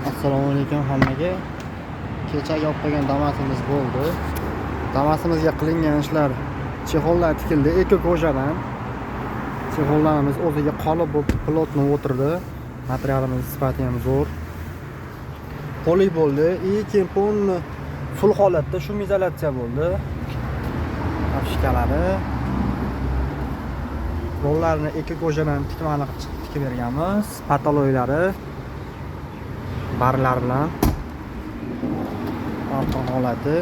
Assalomu alaykum hammaga. Kechagi olib qo'ygan Damasimiz bo'ldi. Damasimizga qilingan ishlar chexollar tikildi, eko-ko'jadan. Chexollarimiz o'ziga qolib bo'lib plotni o'tirdi. Materialimiz sifati ham zo'r. Polik bo'ldi. Keyin polni full holatda shumizolyatsiya bo'ldi. Afishkalari. Rollarni eko-ko'jadan tikib berganmiz. Patoloylari barlar bilan orqa holati.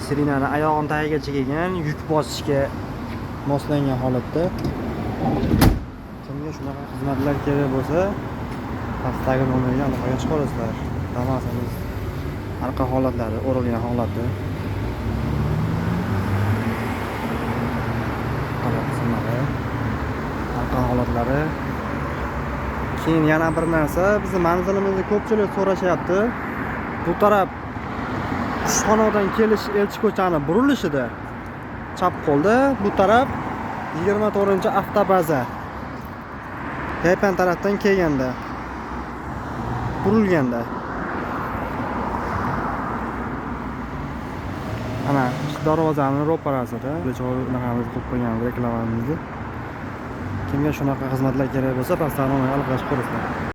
Sirinani oyog'ini tagigacha kelgan, yuk bosishga moslangan holatda. Kimga shunaqa xizmatlar kerak bo'lsa, pastdagi nomerga aloqaga chiqarsizlar. Damasimiz orqa holatlari, o'rilgan holati. Orqa holatlari. Keyin yana bir narsa, bizni manzilimizni ko'pchilik so'rashyapti. Bu taraf Qushxonadan kelish Elchi ko'chani burilishida chap qo'lda, bu taraf 24-avtobaza. Tepan tarafdan kelganda burilganda. Ana darvozaning ro'parasida bunaqamiz qo'yib qo'ygan reklamamizni. Kimga shunaqa xizmatlar kerak bo'lsa, pastdan aloqa qilib ko'rasizlar.